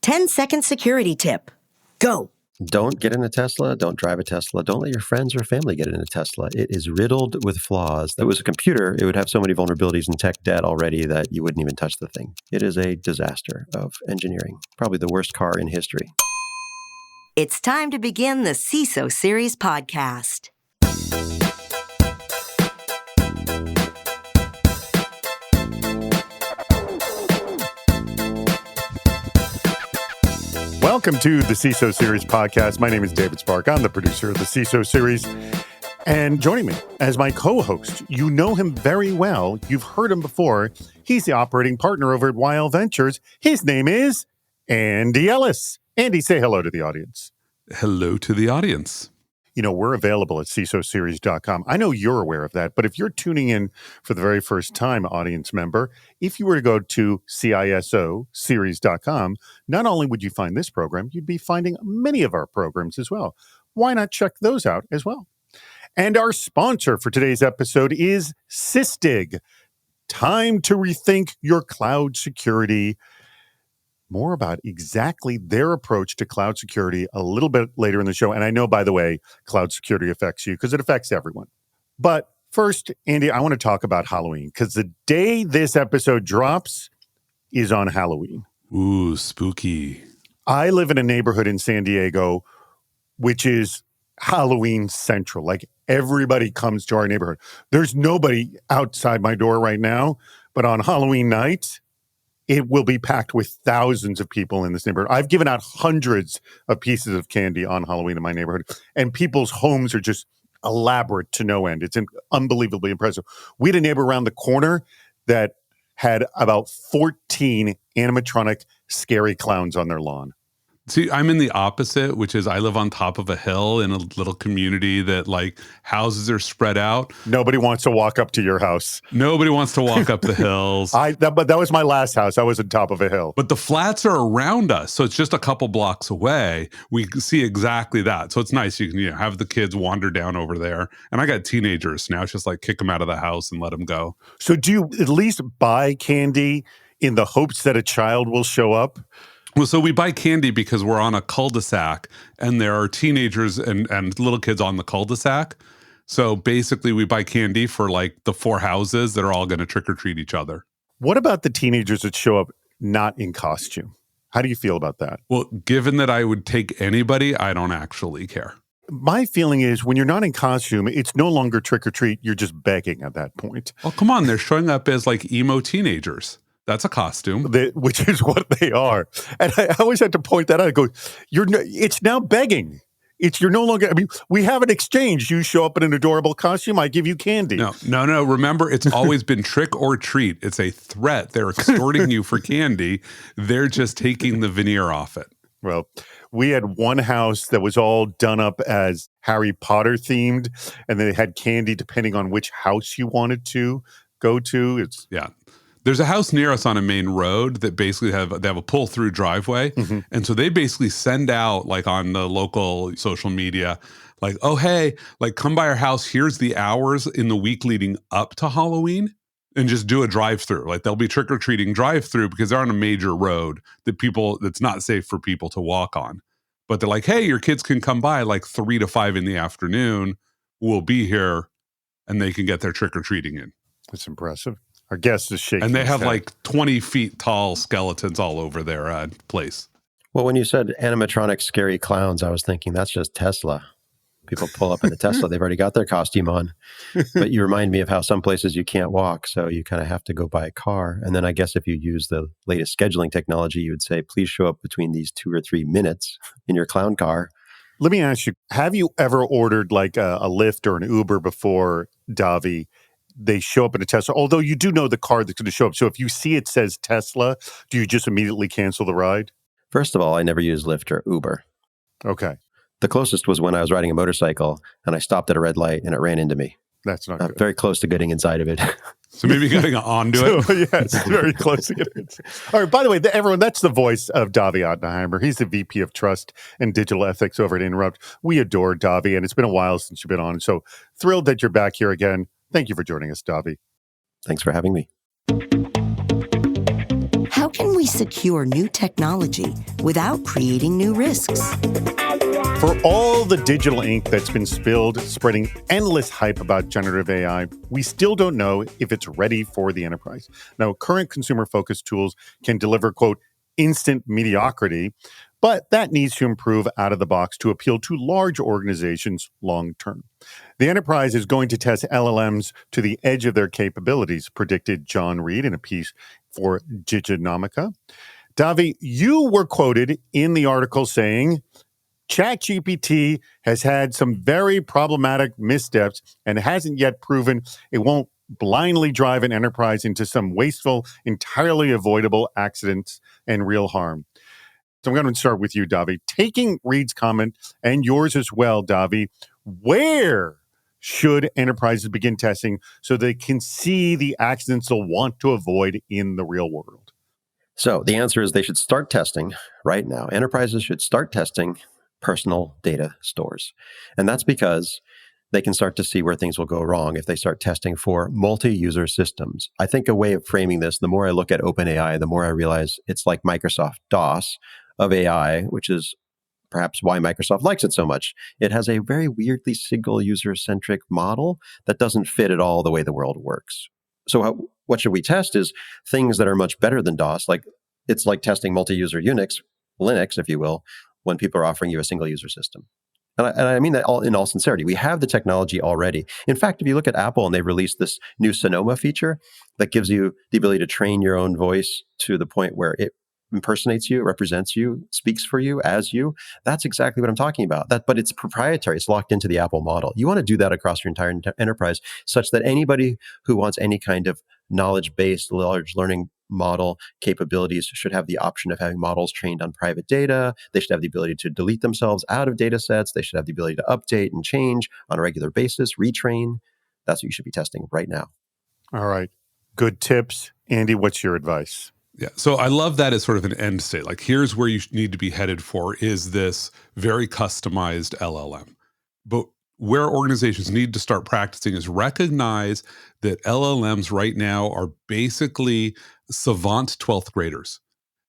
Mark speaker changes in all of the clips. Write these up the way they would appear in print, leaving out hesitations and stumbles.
Speaker 1: 10-second security tip. Go.
Speaker 2: Don't get in a Tesla. Don't drive a Tesla. Don't let your friends or family get in a Tesla. It is riddled with flaws. If it was a computer, it would have so many vulnerabilities and tech debt already that you wouldn't even touch the thing. It is a disaster of engineering. Probably the worst car in history.
Speaker 1: It's time to begin the CISO Series podcast.
Speaker 3: Welcome to the CISO Series podcast. My name is David Spark. I'm the producer of the CISO Series. And joining me as my co-host, you know him very well. You've heard him before. He's the operating partner over at YL Ventures. His name is Andy Ellis. Andy, say hello to the audience.
Speaker 4: Hello to the audience.
Speaker 3: You know, we're available at CISOseries.com. I know you're aware of that, but if you're tuning in for the very first time, audience member, if you were to go to CISOseries.com, not only would you find this program, you'd be finding many of our programs as well. Why not check those out as well? And our sponsor for today's episode is Sysdig. Time to rethink your cloud security. More about exactly their approach to cloud security a little bit later in the show. And I know, by the way, cloud security affects you because it affects everyone. But first, Andy, I want to talk about Halloween because the day this episode drops is on Halloween.
Speaker 4: Ooh, spooky.
Speaker 3: I live in a neighborhood in San Diego, which is Halloween central. Like everybody comes to our neighborhood. There's nobody outside my door right now, but on Halloween night, it will be packed with thousands of people in this neighborhood. I've given out hundreds of pieces of candy on Halloween in my neighborhood, and people's homes are just elaborate to no end. It's unbelievably impressive. We had a neighbor around the corner that had about 14 animatronic scary clowns on their lawn.
Speaker 4: See, I'm in the opposite, which is I live on top of a hill in a little community that like houses are spread out.
Speaker 3: Nobody wants to walk up to your house.
Speaker 4: Nobody wants to walk up the hills.
Speaker 3: But that was my last house. I was on top of a hill.
Speaker 4: But the flats are around us, so it's just a couple blocks away. We see exactly that. So it's nice. You can have the kids wander down over there. And I got teenagers now. It's just like kick them out of the house and let them go.
Speaker 3: So do you at least buy candy in the hopes that a child will show up?
Speaker 4: Well, so we buy candy because we're on a cul-de-sac and there are teenagers and little kids on the cul-de-sac. So basically we buy candy for like the 4 houses that are all going to trick-or-treat each other.
Speaker 3: What about the teenagers that show up not in costume? How do you feel about that?
Speaker 4: Well, given that I would take anybody, I don't actually care.
Speaker 3: My feeling is when you're not in costume, it's no longer trick-or-treat. You're just begging at that point.
Speaker 4: Well, come on. They're showing up as like emo teenagers. That's a costume.
Speaker 3: Which is what they are. And I always had to point that out. I go, it's now begging. You're no longer, we have an exchange. You show up in an adorable costume, I give you candy.
Speaker 4: No. Remember, it's always been trick or treat. It's a threat. They're extorting you for candy. They're just taking the veneer off it.
Speaker 3: Well, we had one house that was all done up as Harry Potter themed, and they had candy depending on which house you wanted to go to.
Speaker 4: Yeah. There's a house near us on a main road that basically they have a pull-through driveway. Mm-hmm. And so they basically send out like on the local social media, like, oh, hey, like come by our house. Here's the hours in the week leading up to Halloween and just do a drive-through. Like they'll be trick-or-treating drive-through because they're on a major road that's not safe for people to walk on. But they're like, hey, your kids can come by like 3 to 5 in the afternoon. We'll be here and they can get their trick-or-treating in.
Speaker 3: That's impressive. Our guest is shaking.
Speaker 4: And they have like 20 feet tall skeletons all over their place.
Speaker 2: Well, when you said animatronic scary clowns, I was thinking that's just Tesla. People pull up in a Tesla. They've already got their costume on. But you remind me of how some places you can't walk, so you kind of have to go by a car. And then I guess if you use the latest scheduling technology, you would say, please show up between these 2 or 3 minutes in your clown car.
Speaker 3: Let me ask you, have you ever ordered like a Lyft or an Uber before, Davi? They show up in a Tesla, although you do know the car that's going to show up. So if you see it says Tesla, do you just immediately cancel the ride?
Speaker 2: First of all, I never use Lyft or Uber.
Speaker 3: Okay.
Speaker 2: The closest was when I was riding a motorcycle and I stopped at a red light and it ran into me.
Speaker 3: That's not good.
Speaker 2: Very close to getting inside of it.
Speaker 4: So maybe getting onto it.
Speaker 3: So, yes, very close to getting it. All right, by the way, everyone, that's the voice of Davi Ottenheimer. He's the VP of Trust and Digital Ethics over at Interrupt. We adore Davi, and it's been a while since you've been on. So thrilled that you're back here again. Thank you for joining us, Davi.
Speaker 2: Thanks for having me.
Speaker 1: How how can we secure new technology without creating new risks?
Speaker 3: For all the digital ink that's been spilled, spreading endless hype about generative AI, we still don't know if it's ready for the enterprise. Now, current consumer-focused tools can deliver, quote, instant mediocrity, but that needs to improve out of the box to appeal to large organizations long term. The enterprise is going to test LLMs to the edge of their capabilities, predicted John Reed in a piece for Diginomica. Davi, you were quoted in the article saying, ChatGPT has had some very problematic missteps and hasn't yet proven it won't blindly drive an enterprise into some wasteful, entirely avoidable accidents and real harm. So I'm going to start with you, Davi. Taking Reed's comment and yours as well, Davi, where should enterprises begin testing so they can see the accidents they'll want to avoid in the real world?
Speaker 2: So the answer is they should start testing right now. Enterprises should start testing personal data stores. And that's because they can start to see where things will go wrong if they start testing for multi-user systems. I think a way of framing this, the more I look at OpenAI, the more I realize it's like Microsoft DOS of AI, which is perhaps why Microsoft likes it so much. It has a very weirdly single user-centric model that doesn't fit at all the way the world works. So what should we test is things that are much better than DOS. Like it's like testing multi-user Unix, Linux, if you will, when people are offering you a single user system. And I mean that in all sincerity. We have the technology already. In fact, if you look at Apple and they've released this new Sonoma feature that gives you the ability to train your own voice to the point where it impersonates you, represents you, speaks for you as you. That's exactly what I'm talking about. But it's proprietary. It's locked into the Apple model. You want to do that across your entire enterprise such that anybody who wants any kind of knowledge-based large learning model capabilities should have the option of having models trained on private data. They should have the ability to delete themselves out of data sets. They should have the ability to update and change on a regular basis, retrain. That's what you should be testing right now.
Speaker 3: All right. Good tips. Andy, what's your advice?
Speaker 4: Yeah. So I love that as sort of an end state. Like, here's where you need to be headed for is this very customized LLM. But where organizations need to start practicing is recognize that LLMs right now are basically savant 12th graders.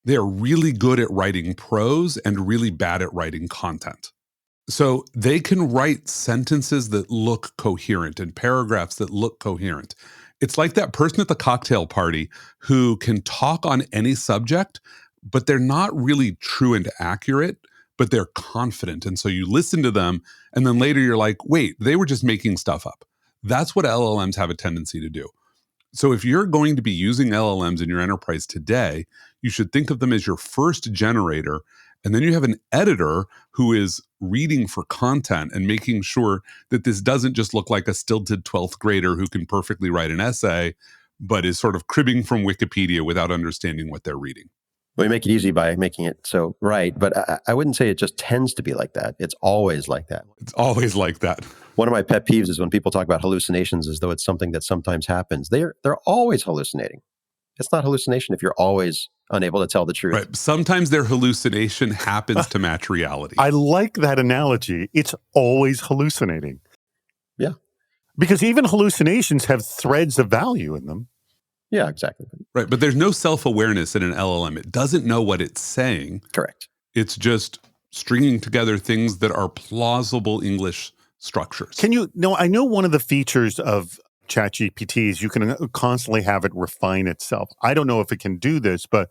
Speaker 4: They are really good at writing prose and really bad at writing content. So they can write sentences that look coherent and paragraphs that look coherent. It's like that person at the cocktail party who can talk on any subject, but they're not really true and accurate, but they're confident. And so you listen to them, and then later you're like, wait, they were just making stuff up. That's what LLMs have a tendency to do. So if you're going to be using LLMs in your enterprise today, you should think of them as your first generator. And then you have an editor who is reading for content and making sure that this doesn't just look like a stilted 12th grader who can perfectly write an essay, but is sort of cribbing from Wikipedia without understanding what they're reading.
Speaker 2: We make it easy by making it so right, but I wouldn't say it just tends to be like that. It's always like that.
Speaker 4: It's always like that.
Speaker 2: One of my pet peeves is when people talk about hallucinations as though it's something that sometimes happens. They're always hallucinating. It's not hallucination if you're always unable to tell the truth.
Speaker 4: Right. Sometimes their hallucination happens to match reality.
Speaker 3: I like that analogy. It's always hallucinating.
Speaker 2: Yeah.
Speaker 3: Because even hallucinations have threads of value in them.
Speaker 2: Yeah, exactly.
Speaker 4: Right. But there's no self-awareness in an LLM. It doesn't know what it's saying.
Speaker 2: Correct.
Speaker 4: It's just stringing together things that are plausible English structures.
Speaker 3: I know one of the features of ChatGPT is you can constantly have it refine itself. I don't know if it can do this, but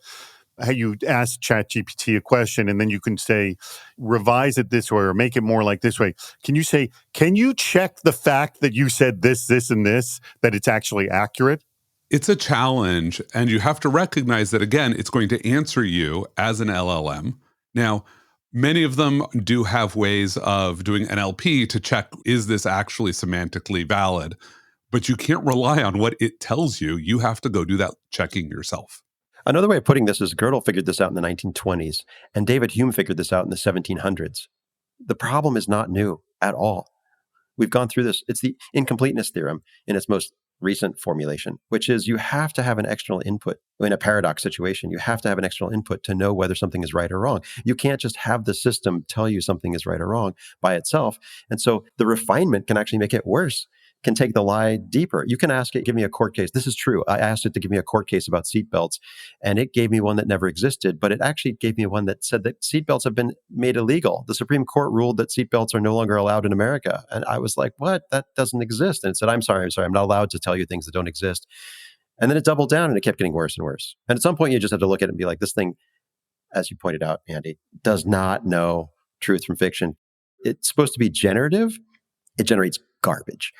Speaker 3: you ask ChatGPT a question and then you can say, revise it this way or make it more like this way. Can you say, can you check the fact that you said this, this, and this, that it's actually accurate?
Speaker 4: It's a challenge, and you have to recognize that, again, it's going to answer you as an LLM. Now, many of them do have ways of doing NLP to check, is this actually semantically valid? But you can't rely on what it tells you. You have to go do that checking yourself.
Speaker 2: Another way of putting this is Gödel figured this out in the 1920s, and David Hume figured this out in the 1700s. The problem is not new at all. We've gone through this. It's the incompleteness theorem in its most recent formulation, which is you have to have an external input. In a paradox situation, you have to have an external input to know whether something is right or wrong. You can't just have the system tell you something is right or wrong by itself. And so the refinement can actually make it worse can take the lie deeper. You can ask it, give me a court case. This is true. I asked it to give me a court case about seatbelts, and it gave me one that never existed, but it actually gave me one that said that seatbelts have been made illegal. The Supreme Court ruled that seatbelts are no longer allowed in America. And I was like, what? That doesn't exist. And it said, I'm sorry. I'm not allowed to tell you things that don't exist. And then it doubled down and it kept getting worse and worse. And at some point, you just have to look at it and be like, this thing, as you pointed out, Andy, does not know truth from fiction. It's supposed to be generative. It generates garbage,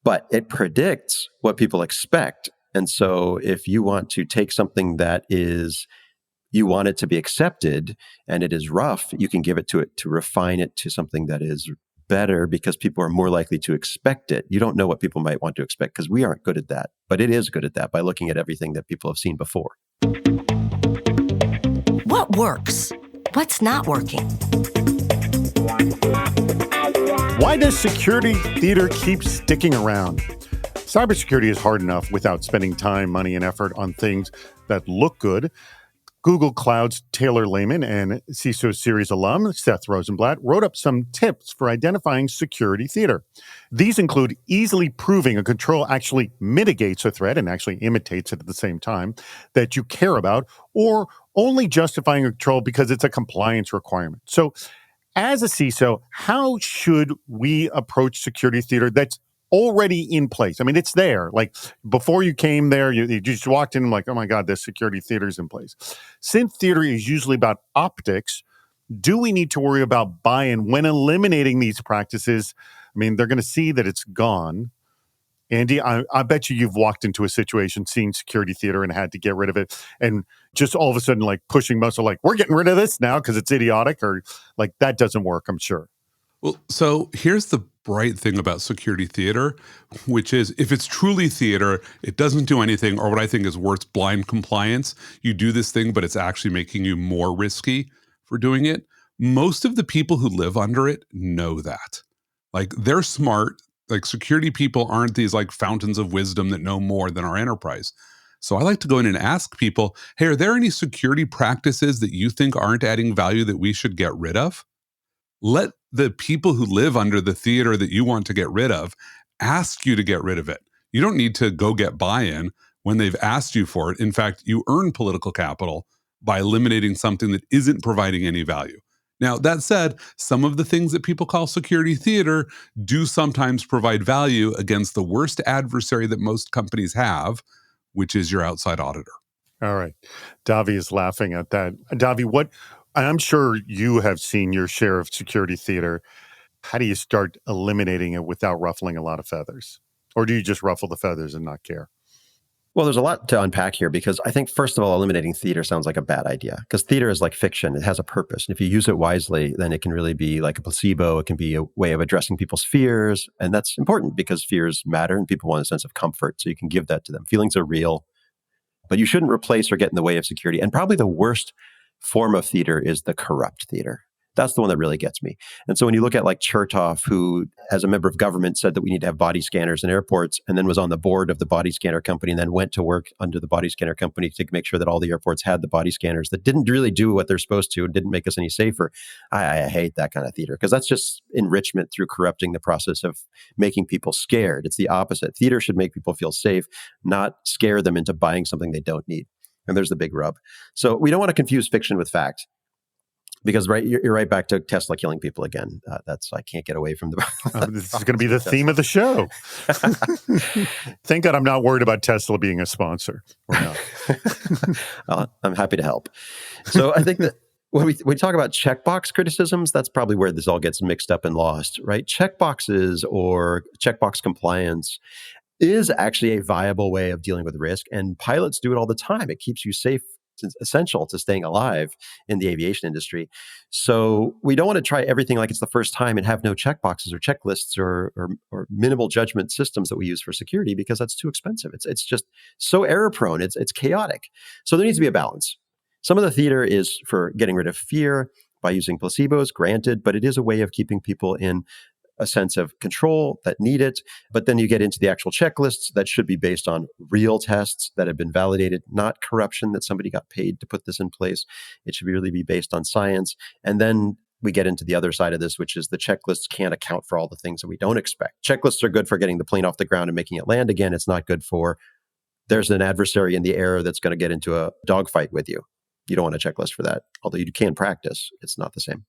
Speaker 2: but it predicts what people expect. And so if you want to take something that is, you want it to be accepted and it is rough, you can give it to refine it to something that is better because people are more likely to expect it. You don't know what people might want to expect because we aren't good at that, but it is good at that by looking at everything that people have seen before.
Speaker 1: What works? What's not working?
Speaker 3: Why does security theater keep sticking around? Cybersecurity is hard enough without spending time, money, and effort on things that look good. Google Cloud's Taylor Lehman and CISO series alum Seth Rosenblatt wrote up some tips for identifying security theater. These include easily proving a control actually mitigates a threat and actually imitates it at the same time that you care about, or only justifying a control because it's a compliance requirement. So as a CISO, how should we approach security theater that's already in place? I mean, it's there. Like before you came there, you just walked in and like, oh my God, this security theater is in place. Since theater is usually about optics, do we need to worry about buy-in when eliminating these practices? I mean, they're going to see that it's gone. Andy, I bet you've walked into a situation, seen security theater and had to get rid of it. And just all of a sudden, like pushing muscle, like we're getting rid of this now because it's idiotic, or like that doesn't work, I'm sure.
Speaker 4: Well, so here's the bright thing about security theater, which is if it's truly theater, it doesn't do anything, or what I think is worse, blind compliance. You do this thing, but it's actually making you more risky for doing it. Most of the people who live under it know that. Like they're smart. Like security people aren't these like fountains of wisdom that know more than our enterprise. So I like to go in and ask people, hey, are there any security practices that you think aren't adding value that we should get rid of? Let the people who live under the theater that you want to get rid of ask you to get rid of it. You don't need to go get buy-in when they've asked you for it. In fact, you earn political capital by eliminating something that isn't providing any value. Now, that said, some of the things that people call security theater do sometimes provide value against the worst adversary that most companies have, which is your outside auditor.
Speaker 3: All right. Davi is laughing at that. Davi, I'm sure you have seen your share of security theater. How do you start eliminating it without ruffling a lot of feathers? Or do you just ruffle the feathers and not care?
Speaker 2: Well, there's a lot to unpack here because I think, first of all, eliminating theater sounds like a bad idea because theater is like fiction. It has a purpose. And if you use it wisely, then it can really be like a placebo. It can be a way of addressing people's fears. And that's important because fears matter and people want a sense of comfort. So you can give that to them. Feelings are real, but you shouldn't replace or get in the way of security. And probably the worst form of theater is the corrupt theater. That's the one that really gets me. And so when you look at like Chertoff, who as a member of government said that we need to have body scanners in airports and then was on the board of the body scanner company and then went to work under the body scanner company to make sure that all the airports had the body scanners that didn't really do what they're supposed to and didn't make us any safer. I hate that kind of theater because that's just enrichment through corrupting the process of making people scared. It's the opposite. Theater should make people feel safe, not scare them into buying something they don't need. And there's the big rub. So we don't want to confuse fiction with fact. Because you're right back to Tesla killing people again. I can't get away from the.
Speaker 3: This is going to be the theme of the show. Thank God I'm not worried about Tesla being a sponsor. Or not.
Speaker 2: I'm happy to help. So I think that when we talk about checkbox criticisms, that's probably where this all gets mixed up and lost, right? Checkboxes or checkbox compliance is actually a viable way of dealing with risk, and pilots do it all the time. It keeps you safe. It's essential to staying alive in the aviation industry. So we don't want to try everything like it's the first time and have no checkboxes or checklists or minimal judgment systems that we use for security because that's too expensive. It's just so error prone. It's chaotic. So there needs to be a balance. Some of the theater is for getting rid of fear by using placebos, granted, but it is a way of keeping people in a sense of control that need it. But then you get into the actual checklists that should be based on real tests that have been validated, not corruption that somebody got paid to put this in place. It should really be based on science. And then we get into the other side of this, which is the checklists can't account for all the things that we don't expect. Checklists are good for getting the plane off the ground and making it land again. It's not good for there's an adversary in the air that's going to get into a dogfight with you. You don't want a checklist for that. Although you can practice, it's not the same.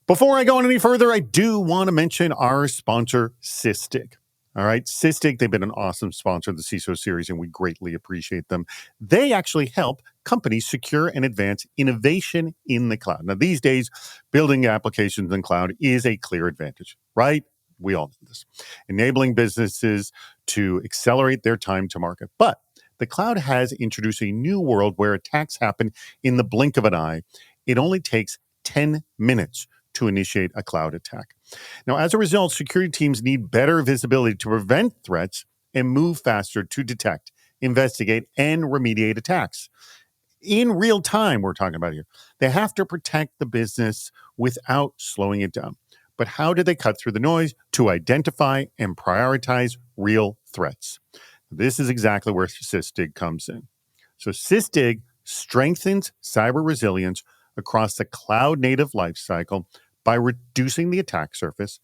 Speaker 3: Before I go on any further, I do want to mention our sponsor, Sysdig. All right, Sysdig, they've been an awesome sponsor of the CISO series, and we greatly appreciate them. They actually help companies secure and advance innovation in the cloud. Now, these days, building applications in cloud is a clear advantage, right? We all know this. Enabling businesses to accelerate their time to market. But the cloud has introduced a new world where attacks happen in the blink of an eye. It only takes 10 minutes to initiate a cloud attack. Now, as a result, security teams need better visibility to prevent threats and move faster to detect, investigate, and remediate attacks. In real time, we're talking about here. They have to protect the business without slowing it down. But how do they cut through the noise to identify and prioritize real threats? This is exactly where Sysdig comes in. So Sysdig strengthens cyber resilience across the cloud-native lifecycle by reducing the attack surface,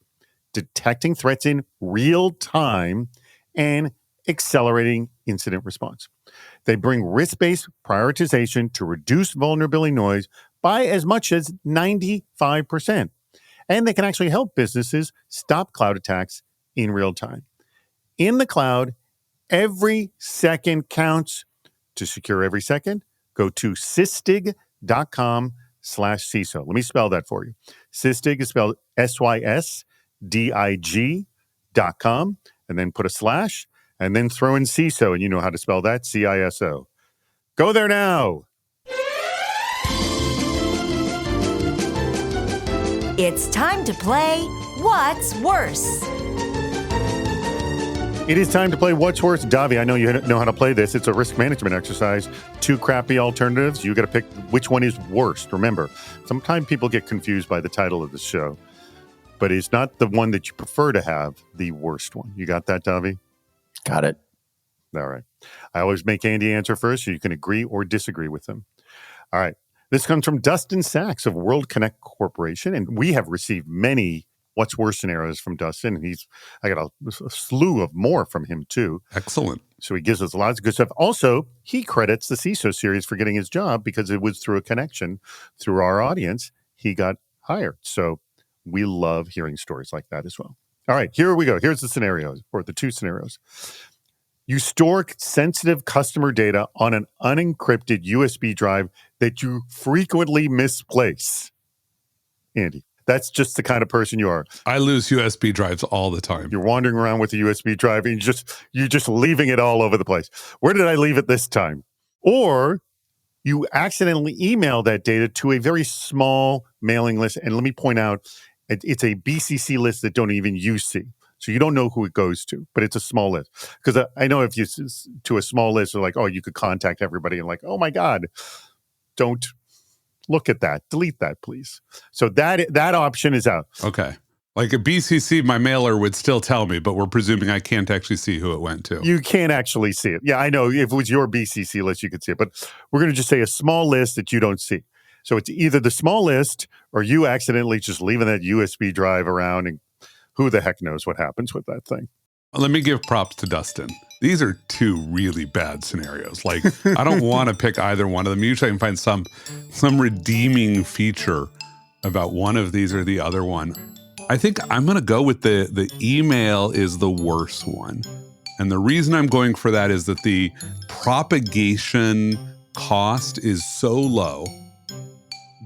Speaker 3: detecting threats in real time, and accelerating incident response. They bring risk-based prioritization to reduce vulnerability noise by as much as 95%. And they can actually help businesses stop cloud attacks in real time. In the cloud, every second counts. To secure every second, go to sysdig.com/CISO. Let me spell that for you. Sysdig is spelled SYSDIG.com, and then put a slash, and then throw in CISO, and you know how to spell that, CISO. Go there now.
Speaker 1: It's time to play What's Worse?
Speaker 3: It is time to play What's Worse. Davi, I know you know how to play this. It's a risk management exercise. 2 crappy alternatives. You got to pick which one is worst. Remember, sometimes people get confused by the title of the show, but it's not the one that you prefer to have, the worst one. You got that, Davi?
Speaker 2: Got it.
Speaker 3: All right. I always make Andy answer first so you can agree or disagree with him. All right. This comes from Dustin Sachs of World Connect Corporation, and we have received many What's Worse scenarios from Dustin, and I got a slew of more from him too.
Speaker 4: Excellent.
Speaker 3: So he gives us lots of good stuff. Also, he credits the CISO series for getting his job because it was through a connection through our audience. He got hired. So we love hearing stories like that as well. All right, here we go. Here's the scenarios, or the 2 scenarios. You store sensitive customer data on an unencrypted USB drive that you frequently misplace. Andy, that's just the kind of person you are.
Speaker 4: I lose USB drives all the time.
Speaker 3: You're wandering around with a USB drive and you're just leaving it all over the place. Where did I leave it this time? Or you accidentally email that data to a very small mailing list. And let me point out, it's a BCC list that don't even you see. So you don't know who it goes to, but it's a small list. Because I know if you to a small list, they're like, oh, you could contact everybody, and like, oh my God, don't look at that. Delete that, please. So that option is out.
Speaker 4: Okay. Like a BCC, my mailer would still tell me, but we're presuming I can't actually see who it went to.
Speaker 3: You can't actually see it. Yeah, I know. If it was your BCC list, you could see it. But we're going to just say a small list that you don't see. So it's either the small list or you accidentally just leaving that USB drive around, and who the heck knows what happens with that thing.
Speaker 4: Let me give props to Dustin. These are 2 really bad scenarios. Like, I don't want to pick either one of them. Usually I can find some redeeming feature about one of these or the other one. I think I'm going to go with the email is the worst one. And the reason I'm going for that is that the propagation cost is so low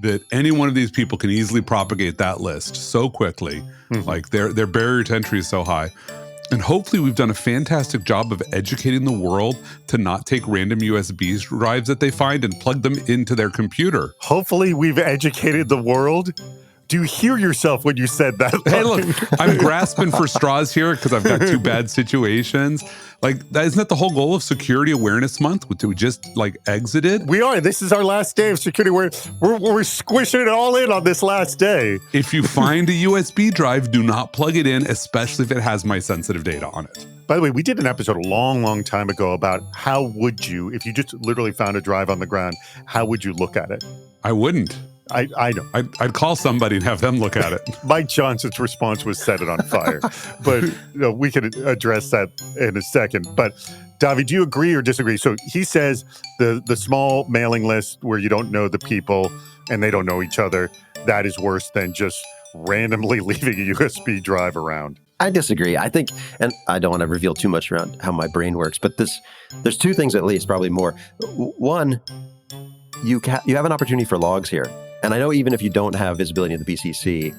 Speaker 4: that any one of these people can easily propagate that list so quickly. Like their barrier to entry is so high. And hopefully we've done a fantastic job of educating the world to not take random USB drives that they find and plug them into their computer.
Speaker 3: Hopefully we've educated the world. Do you hear yourself when you said that?
Speaker 4: Hey, look, I'm grasping for straws here because I've got 2 bad situations. Like, isn't that the whole goal of Security Awareness Month? To just like exit it?
Speaker 3: We are. This is our last day of security. We're squishing it all in on this last day.
Speaker 4: If you find a USB drive, do not plug it in, especially if it has my sensitive data on it.
Speaker 3: By the way, we did an episode a long, long time ago about how would you, if you just literally found a drive on the ground, how would you look at it?
Speaker 4: I wouldn't.
Speaker 3: I don't.
Speaker 4: I'd call somebody and have them look at it.
Speaker 3: Mike Johnson's response was set it on fire. But we can address that in a second. But Davi, do you agree or disagree? So he says the small mailing list where you don't know the people and they don't know each other, that is worse than just randomly leaving a USB drive around.
Speaker 2: I disagree. I think, and I don't want to reveal too much around how my brain works, but there's two things at least, probably more. One, you have an opportunity for logs here. And I know even if you don't have visibility in the BCC,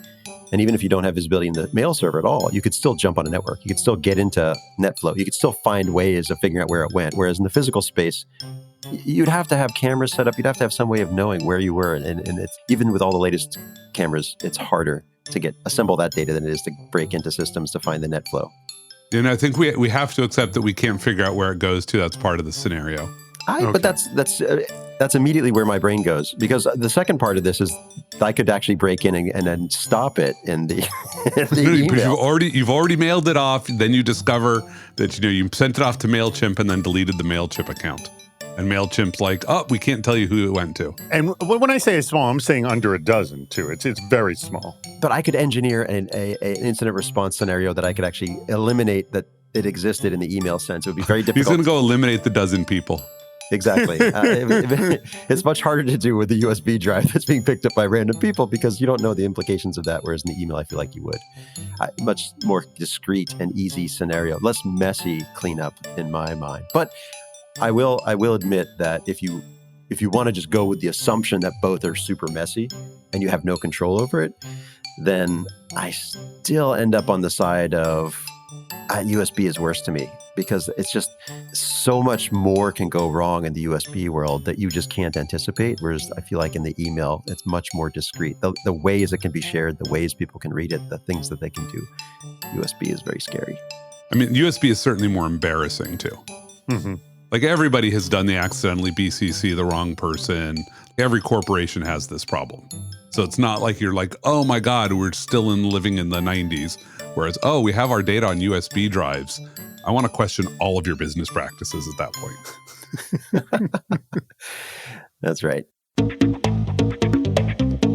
Speaker 2: and even if you don't have visibility in the mail server at all, you could still jump on a network. You could still get into NetFlow. You could still find ways of figuring out where it went. Whereas in the physical space, you'd have to have cameras set up. You'd have to have some way of knowing where you were. And it's, even with all the latest cameras, it's harder to assemble that data than it is to break into systems to find the NetFlow.
Speaker 4: I think we have to accept that we can't figure out where it goes to. That's part of the scenario.
Speaker 2: Okay. But that's immediately where my brain goes, because the second part of this is I could actually break in and then stop it in the, email.
Speaker 4: You've already mailed it off. Then you discover that you sent it off to MailChimp and then deleted the MailChimp account. And MailChimp's like, oh, we can't tell you who it went to.
Speaker 3: And when I say small, I'm saying under a dozen too. It's very small.
Speaker 2: But I could engineer an incident response scenario that I could actually eliminate that it existed in the email sense. It would be very difficult.
Speaker 4: He's going to go eliminate the dozen people.
Speaker 2: Exactly. It's much harder to do with the USB drive that's being picked up by random people because you don't know the implications of that, whereas in the email, I feel like you would. Much more discrete and easy scenario, less messy cleanup in my mind. But I will admit that if you want to just go with the assumption that both are super messy and you have no control over it, then I still end up on the side of USB is worse to me, because it's just so much more can go wrong in the USB world that you just can't anticipate. Whereas I feel like in the email, it's much more discreet. The ways it can be shared, the ways people can read it, the things that they can do. USB is very scary.
Speaker 4: I mean, USB is certainly more embarrassing too.
Speaker 3: Mm-hmm.
Speaker 4: Like everybody has done the accidentally BCC the wrong person. Every corporation has this problem. So it's not like you're like, oh my God, we're still living in the 90s. Whereas, oh, we have our data on USB drives. I want to question all of your business practices at that point.
Speaker 2: That's right.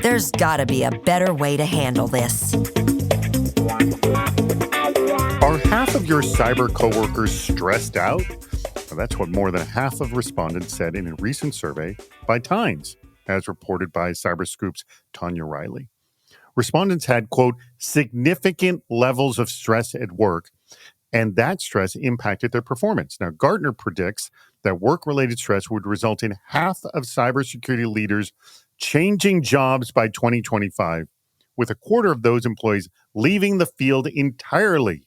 Speaker 1: There's got to be a better way to handle this.
Speaker 3: Are half of your cyber coworkers stressed out? Well, that's what more than half of respondents said in a recent survey by Times, as reported by CyberScoop's Tanya Riley. Respondents had, quote, significant levels of stress at work, and that stress impacted their performance. Now, Gartner predicts that work-related stress would result in half of cybersecurity leaders changing jobs by 2025, with a quarter of those employees leaving the field entirely.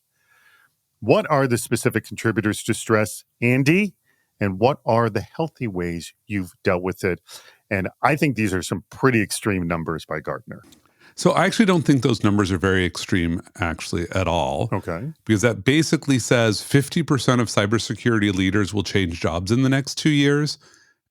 Speaker 3: What are the specific contributors to stress, Andy? And what are the healthy ways you've dealt with it? And I think these are some pretty extreme numbers by Gartner.
Speaker 4: So I actually don't think those numbers are very extreme, actually, at all.
Speaker 3: Okay.
Speaker 4: Because that basically says 50% of cybersecurity leaders will change jobs in the next 2 years.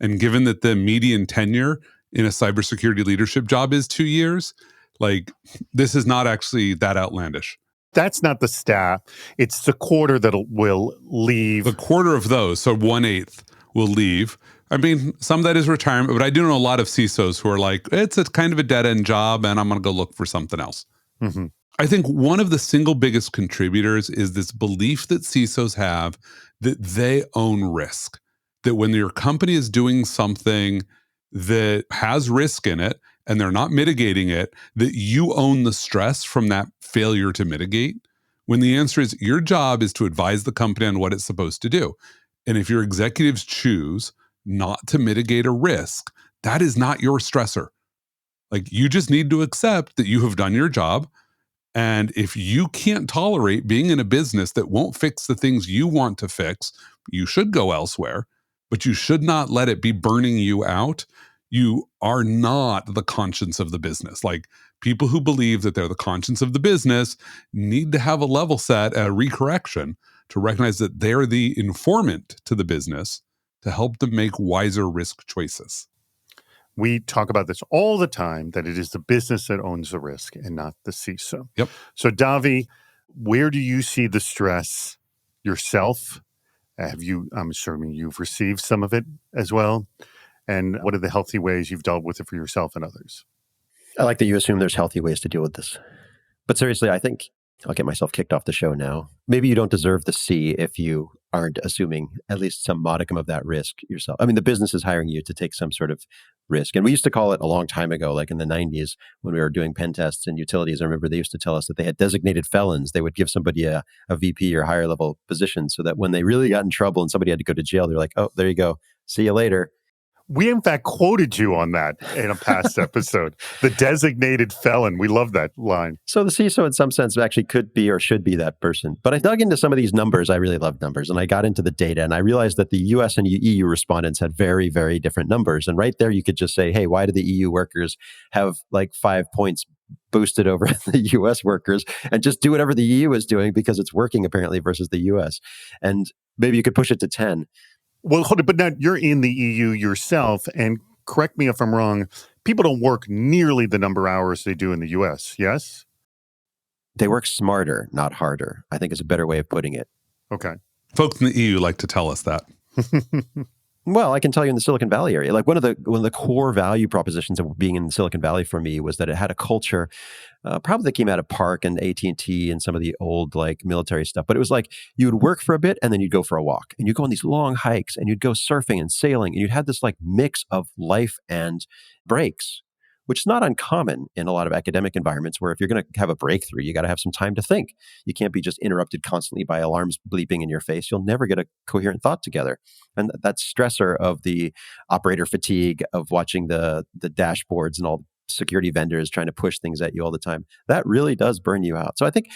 Speaker 4: And given that the median tenure in a cybersecurity leadership job is 2 years, like this is not actually that outlandish.
Speaker 3: That's not the stat. It's the quarter that will leave.
Speaker 4: The quarter of those, so 1/8 will leave. I mean, some of that is retirement, but I do know a lot of CISOs who are like, it's a kind of a dead-end job and I'm going to go look for something else.
Speaker 3: Mm-hmm.
Speaker 4: I think one of the single biggest contributors is this belief that CISOs have that they own risk, that when your company is doing something that has risk in it and they're not mitigating it, that you own the stress from that failure to mitigate. When the answer is your job is to advise the company on what it's supposed to do. And if your executives choose not to mitigate a risk, that is not your stressor. Like you just need to accept that you have done your job. And if you can't tolerate being in a business that won't fix the things you want to fix, you should go elsewhere, but you should not let it be burning you out. You are not the conscience of the business. Like people who believe that they're the conscience of the business need to have a level set, a recorrection to recognize that they're the informant to the business to help them make wiser risk choices.
Speaker 3: We talk about this all the time, that it is the business that owns the risk and not the CISO.
Speaker 4: Yep.
Speaker 3: So Davi, where do you see the stress yourself? I'm assuming you've received some of it as well. And what are the healthy ways you've dealt with it for yourself and others?
Speaker 2: I like that you assume there's healthy ways to deal with this. But seriously, I think I'll get myself kicked off the show now. Maybe you don't deserve the C if you aren't assuming at least some modicum of that risk yourself. I mean, the business is hiring you to take some sort of risk. And we used to call it a long time ago, like in the 90s when we were doing pen tests and utilities. I remember they used to tell us that they had designated felons. They would give somebody a VP or higher level position so that when they really got in trouble and somebody had to go to jail, they're like, oh, there you go. See you later.
Speaker 3: We, in fact, quoted you on that in a past episode. The designated felon. We love that line.
Speaker 2: So the CISO, in some sense, actually could be or should be that person. But I dug into some of these numbers. I really love numbers. And I got into the data. And I realized that the US and EU respondents had very, very different numbers. And right there, you could just say, hey, why do the EU workers have like 5 points boosted over the US workers? And just do whatever the EU is doing because it's working, apparently, versus the US. And maybe you could push it to 10.
Speaker 3: Well, hold it, but now you're in the EU yourself, and correct me if I'm wrong, people don't work nearly the number of hours they do in the US, yes?
Speaker 2: They work smarter, not harder, I think is a better way of putting it.
Speaker 3: Okay.
Speaker 4: Folks in the EU like to tell us that.
Speaker 2: Well, I can tell you in the Silicon Valley area, like one of the core value propositions of being in Silicon Valley for me was that it had a culture, probably that came out of Park and AT&T and some of the old like military stuff. But it was like you would work for a bit and then you'd go for a walk and you'd go on these long hikes and you'd go surfing and sailing and you'd have this like mix of life and breaks, which is not uncommon in a lot of academic environments where if you're going to have a breakthrough, you got to have some time to think. You can't be just interrupted constantly by alarms bleeping in your face. You'll never get a coherent thought together. And that stressor of the operator fatigue of watching the dashboards and all the security vendors trying to push things at you all the time, that really does burn you out. So I think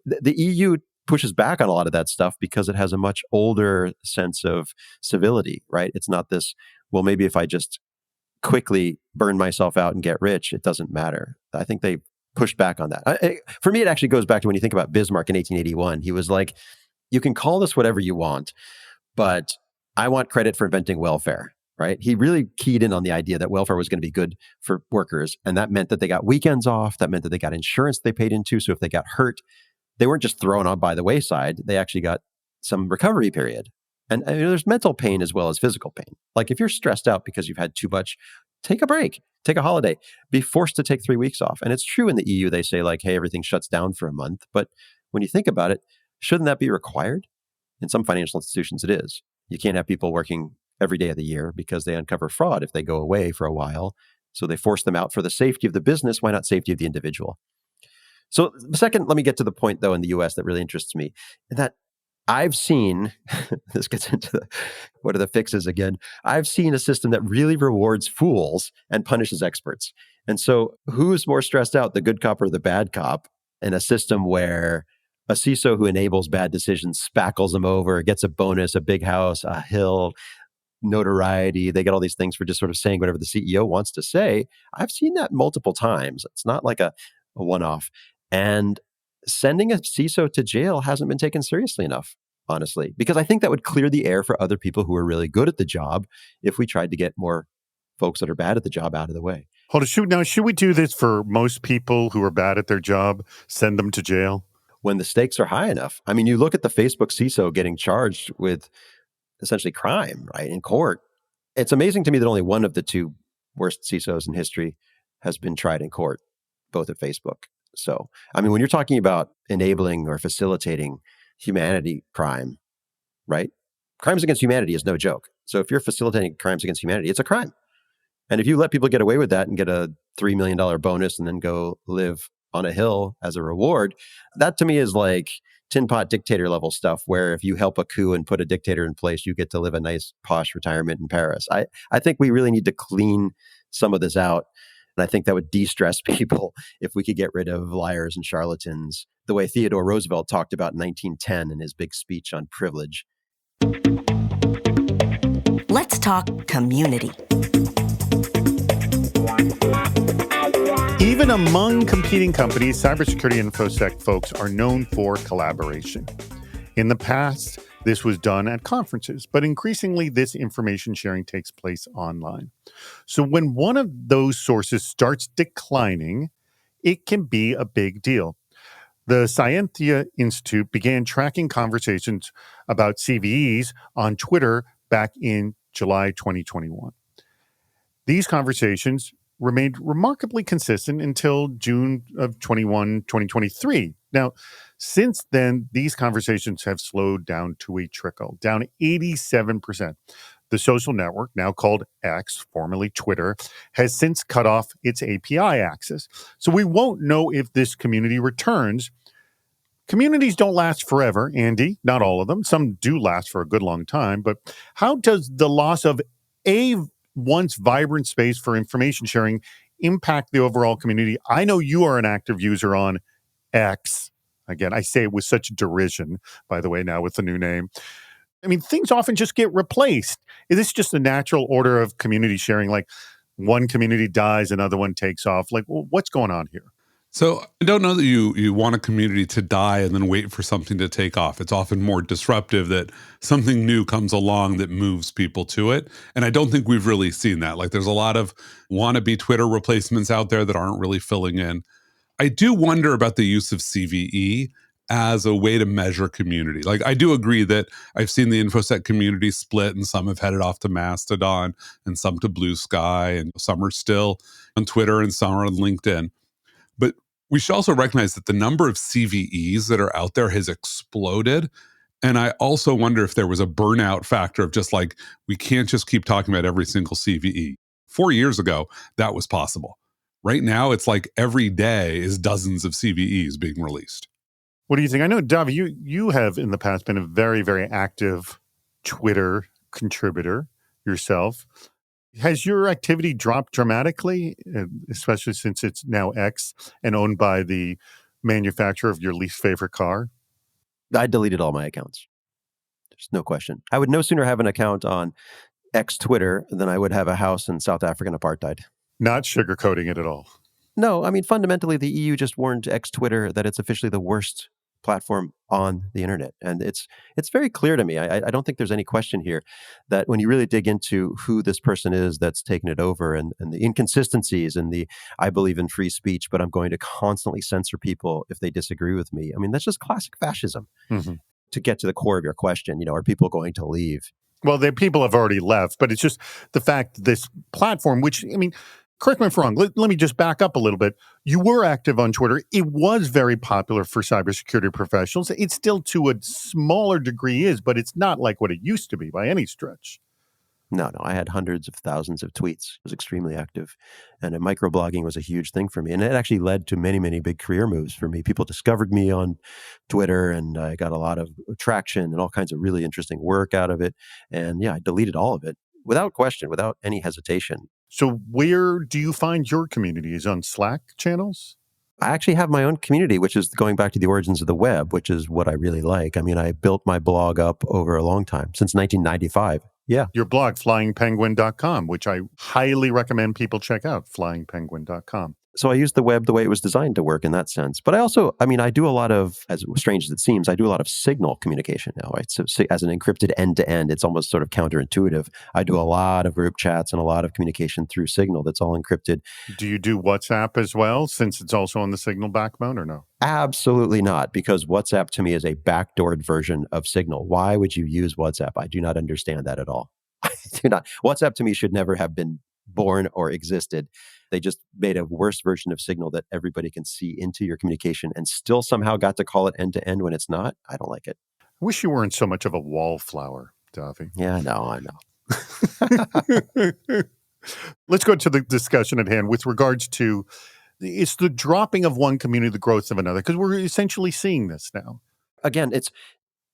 Speaker 2: the EU pushes back on a lot of that stuff because it has a much older sense of civility, right? It's not this, well, maybe if I just quickly burn myself out and get rich, it doesn't matter. I think they pushed back on that. For me, it actually goes back to when you think about Bismarck in 1881. He was like, you can call this whatever you want, but I want credit for inventing welfare, right? He really keyed in on the idea that welfare was going to be good for workers. And that meant that they got weekends off. That meant that they got insurance they paid into. So if they got hurt, they weren't just thrown on by the wayside. They actually got some recovery period. And there's mental pain as well as physical pain. Like if you're stressed out because you've had too much, take a break, take a holiday, be forced to take 3 weeks off. And it's true in the EU, they say like, hey, everything shuts down for a month. But when you think about it, shouldn't that be required? In some financial institutions, it is. You can't have people working every day of the year because they uncover fraud if they go away for a while. So they force them out for the safety of the business. Why not safety of the individual? So second, let me get to the point though in the US that really interests me, that I've seen, this gets into what are the fixes again? I've seen a system that really rewards fools and punishes experts. And so who's more stressed out, the good cop or the bad cop, in a system where a CISO who enables bad decisions spackles them over, gets a bonus, a big house, a hill, notoriety. They get all these things for just sort of saying whatever the CEO wants to say. I've seen that multiple times. It's not like a one-off. And sending a CISO to jail hasn't been taken seriously enough, honestly, because I think that would clear the air for other people who are really good at the job if we tried to get more folks that are bad at the job out of the way.
Speaker 3: Hold on. Should we do this for most people who are bad at their job? Send them to jail?
Speaker 2: When the stakes are high enough. I mean, you look at the Facebook CISO getting charged with essentially crime, right, in court. It's amazing to me that only one of the two worst CISOs in history has been tried in court, both at Facebook. So, I mean, when you're talking about enabling or facilitating humanity crime, right? Crimes against humanity is no joke. So if you're facilitating crimes against humanity, it's a crime. And if you let people get away with that and get a $3 million bonus and then go live on a hill as a reward, that to me is like tin pot dictator level stuff where if you help a coup and put a dictator in place, you get to live a nice posh retirement in Paris. I think we really need to clean some of this out. And I think that would de-stress people if we could get rid of liars and charlatans, the way Theodore Roosevelt talked about in 1910 in his big speech on privilege.
Speaker 1: Let's talk community.
Speaker 3: Even among competing companies, cybersecurity and InfoSec folks are known for collaboration. In the past, this was done at conferences, but increasingly this information sharing takes place online. So when one of those sources starts declining, it can be a big deal. The Scientia Institute began tracking conversations about CVEs on Twitter back in July 2021. These conversations remained remarkably consistent until June of 2023. Now, since then, these conversations have slowed down to a trickle, down 87%. The social network, now called X, formerly Twitter, has since cut off its API access. So we won't know if this community returns. Communities don't last forever, Andy, not all of them. Some do last for a good long time. But how does the loss of a once vibrant space for information sharing impact the overall community? I know you are an active user on X. Again, I say it with such derision, by the way, now with the new name. I mean, things often just get replaced. Is this just the natural order of community sharing? Like one community dies, another one takes off. Like, well, what's going on here?
Speaker 4: So I don't know that you want a community to die and then wait for something to take off. It's often more disruptive that something new comes along that moves people to it. And I don't think we've really seen that. Like there's a lot of wannabe Twitter replacements out there that aren't really filling in. I do wonder about the use of CVE as a way to measure community. Like I do agree that I've seen the InfoSec community split and some have headed off to Mastodon and some to Blue Sky and some are still on Twitter and some are on LinkedIn. But we should also recognize that the number of CVEs that are out there has exploded. And I also wonder if there was a burnout factor of just like, we can't just keep talking about every single CVE. 4 years ago, that was possible. Right now, it's like every day is dozens of CVEs being released.
Speaker 3: What do you think? I know, Davi, you have in the past been a very, very active Twitter contributor yourself. Has your activity dropped dramatically, especially since it's now X and owned by the manufacturer of your least favorite car?
Speaker 2: I deleted all my accounts. There's no question. I would no sooner have an account on X Twitter than I would have a house in South African apartheid.
Speaker 3: Not sugarcoating it at all.
Speaker 2: No, I mean, fundamentally, the EU just warned X Twitter that it's officially the worst platform on the internet. And it's very clear to me. I don't think there's any question here that when you really dig into who this person is that's taken it over and the inconsistencies and I believe in free speech, but I'm going to constantly censor people if they disagree with me. I mean, that's just classic fascism. Mm-hmm. To get to the core of your question, are people going to leave?
Speaker 3: Well, people have already left, but it's just the fact that this platform, which, I mean, correct me if I'm wrong. Let me just back up a little bit. You were active on Twitter. It was very popular for cybersecurity professionals. It still, to a smaller degree, is, but it's not like what it used to be by any stretch.
Speaker 2: No. I had hundreds of thousands of tweets. I was extremely active. And microblogging was a huge thing for me. And it actually led to many, many big career moves for me. People discovered me on Twitter and I got a lot of traction and all kinds of really interesting work out of it. And yeah, I deleted all of it without question, without any hesitation.
Speaker 3: So where do you find your community? Is on Slack channels?
Speaker 2: I actually have my own community, which is going back to the origins of the web, which is what I really like. I mean, I built my blog up over a long time, since 1995. Yeah.
Speaker 3: Your blog, flyingpenguin.com, which I highly recommend people check out, flyingpenguin.com.
Speaker 2: So I use the web the way it was designed to work in that sense. But I also, I do a lot of, as strange as it seems, I do a lot of signal communication now, right? So as an encrypted end-to-end, it's almost sort of counterintuitive. I do a lot of group chats and a lot of communication through Signal that's all encrypted.
Speaker 3: Do you do WhatsApp as well, since it's also on the Signal backbone, or no?
Speaker 2: Absolutely not, because WhatsApp to me is a backdoored version of Signal. Why would you use WhatsApp? I do not understand that at all. I do not. WhatsApp to me should never have been born or existed. They just made a worse version of Signal that everybody can see into your communication and still somehow got to call it end-to-end when it's not. I don't like it.
Speaker 3: I wish you weren't so much of a wallflower, Davi.
Speaker 2: Yeah, I know.
Speaker 3: Let's go to the discussion at hand with regards to it's the dropping of one community, the growth of another, because we're essentially seeing this now.
Speaker 2: Again,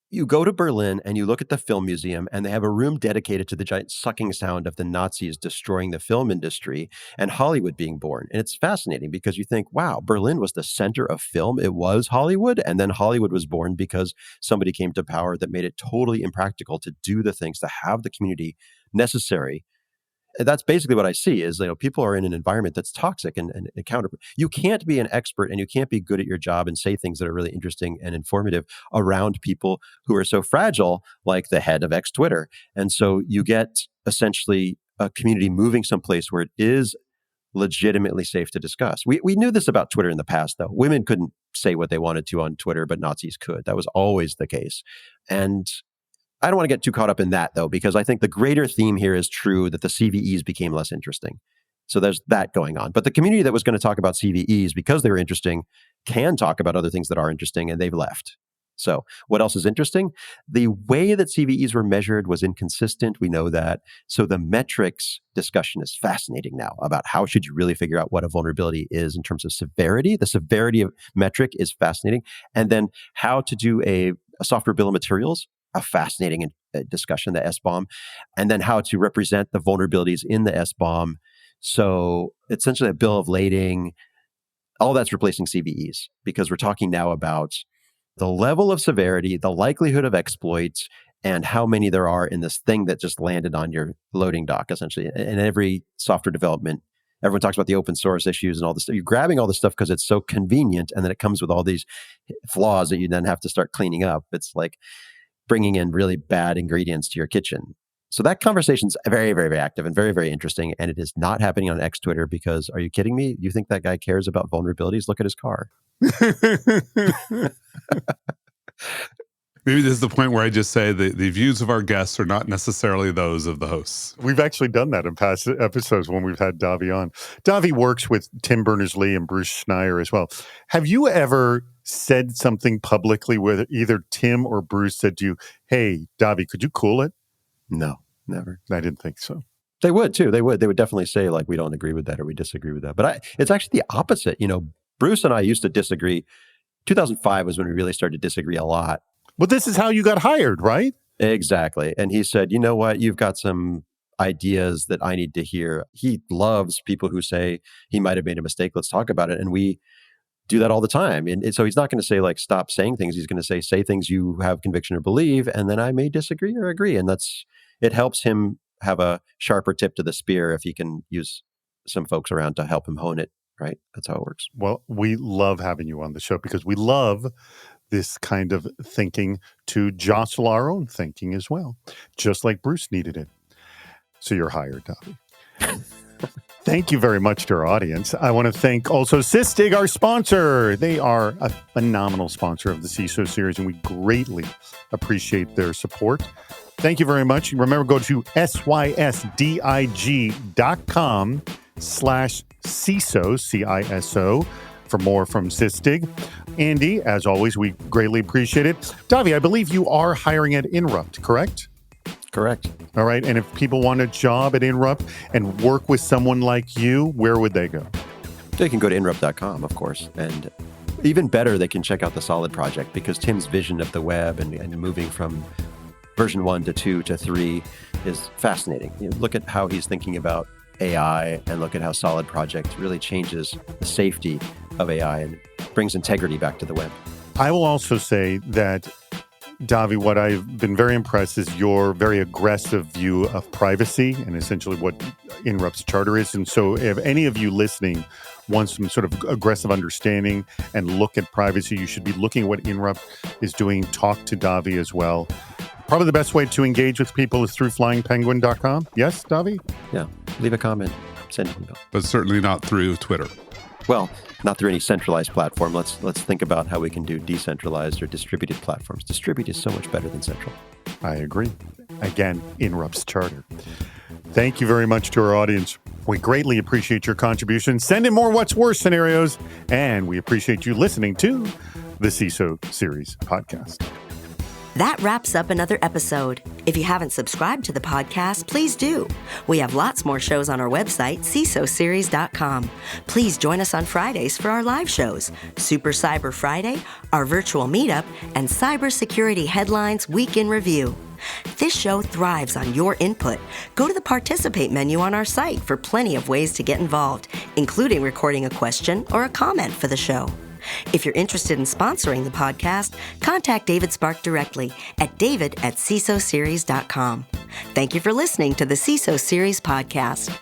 Speaker 2: you go to Berlin and you look at the film museum and they have a room dedicated to the giant sucking sound of the Nazis destroying the film industry and Hollywood being born. And it's fascinating because you think, wow, Berlin was the center of film. It was Hollywood. And then Hollywood was born because somebody came to power that made it totally impractical to do the things, to have the community necessary. That's basically what I see is, people are in an environment that's toxic and counter. You can't be an expert and you can't be good at your job and say things that are really interesting and informative around people who are so fragile, like the head of X Twitter. And so you get essentially a community moving someplace where it is legitimately safe to discuss. We knew this about Twitter in the past, though. Women couldn't say what they wanted to on Twitter, but Nazis could. That was always the case. And I don't want to get too caught up in that, though, because I think the greater theme here is true that the CVEs became less interesting. So there's that going on. But the community that was going to talk about CVEs, because they were interesting, can talk about other things that are interesting, and they've left. So what else is interesting? The way that CVEs were measured was inconsistent. We know that. So the metrics discussion is fascinating now about how should you really figure out what a vulnerability is in terms of severity. The severity of metric is fascinating. And then how to do a software bill of materials, a fascinating discussion, the SBOM, and then how to represent the vulnerabilities in the SBOM. So essentially a bill of lading, all that's replacing CVEs, because we're talking now about the level of severity, the likelihood of exploits, and how many there are in this thing that just landed on your loading dock, essentially. In every software development, everyone talks about the open source issues and all this stuff. You're grabbing all this stuff because it's so convenient, and then it comes with all these flaws that you then have to start cleaning up. It's like bringing in really bad ingredients to your kitchen. So that conversation's very, very, very active and very, very interesting. And it is not happening on X Twitter because, are you kidding me? You think that guy cares about vulnerabilities? Look at his car.
Speaker 4: Maybe this is the point where I just say the views of our guests are not necessarily those of the hosts.
Speaker 3: We've actually done that in past episodes when we've had Davi on. Davi works with Tim Berners-Lee and Bruce Schneier as well. Have you ever said something publicly where either Tim or Bruce said to you, hey, Davi, could you cool it?
Speaker 2: No, never.
Speaker 3: I didn't think so.
Speaker 2: They would too. They would definitely say like, we don't agree with that or we disagree with that. But it's actually the opposite. You know, Bruce and I used to disagree. 2005 was when we really started to disagree a lot.
Speaker 3: But this is how you got hired, right?
Speaker 2: Exactly. And he said, you know what, you've got some ideas that I need to hear. He loves people who say he might have made a mistake. Let's talk about it. And we do that all the time. And so he's not going to say like, stop saying things. He's going to say things you have conviction or believe. And then I may disagree or agree. And it helps him have a sharper tip to the spear if he can use some folks around to help him hone it. Right? That's how it works.
Speaker 3: Well, we love having you on the show because we love this kind of thinking to jostle our own thinking as well, just like Bruce needed it. So you're hired, Davi. Thank you very much to our audience. I want to thank also Sysdig, our sponsor. They are a phenomenal sponsor of the CISO series, and we greatly appreciate their support. Thank you very much. Remember, go to sysdig.com/CISO, CISO, for more from Sysdig. Andy, as always, we greatly appreciate it. Davi, I believe you are hiring at Inrupt, correct?
Speaker 2: Correct.
Speaker 3: All right. And if people want a job at Inrupt and work with someone like you, where would they go?
Speaker 2: They can go to inrupt.com, of course. And even better, they can check out the Solid project, because Tim's vision of the web and moving from version 1 to 2 to 3 is fascinating. You know, look at how he's thinking about AI and look at how Solid project really changes the safety of AI and brings integrity back to the web.
Speaker 3: I will also say that, Davi, what I've been very impressed is your very aggressive view of privacy and essentially what Inrupt's charter is. And so if any of you listening want some sort of aggressive understanding and look at privacy, you should be looking at what Inrupt is doing. Talk to Davi as well. Probably the best way to engage with people is through flyingpenguin.com. Yes, Davi?
Speaker 2: Yeah. Leave a comment. Send an email.
Speaker 4: But certainly not through Twitter.
Speaker 2: Well, not through any centralized platform. Let's think about how we can do decentralized or distributed platforms. Distributed is so much better than central.
Speaker 3: I agree. Again, Inrupt's charter. Thank you very much to our audience. We greatly appreciate your contribution. Send in more What's Worse scenarios, and we appreciate you listening to the CISO Series podcast.
Speaker 1: That wraps up another episode. If you haven't subscribed to the podcast, please do. We have lots more shows on our website, CISOseries.com. Please join us on Fridays for our live shows, Super Cyber Friday, our virtual meetup, and Cybersecurity Headlines Week in Review. This show thrives on your input. Go to the Participate menu on our site for plenty of ways to get involved, including recording a question or a comment for the show. If you're interested in sponsoring the podcast, contact David Spark directly at david@cisoseries.com. Thank you for listening to the CISO Series podcast.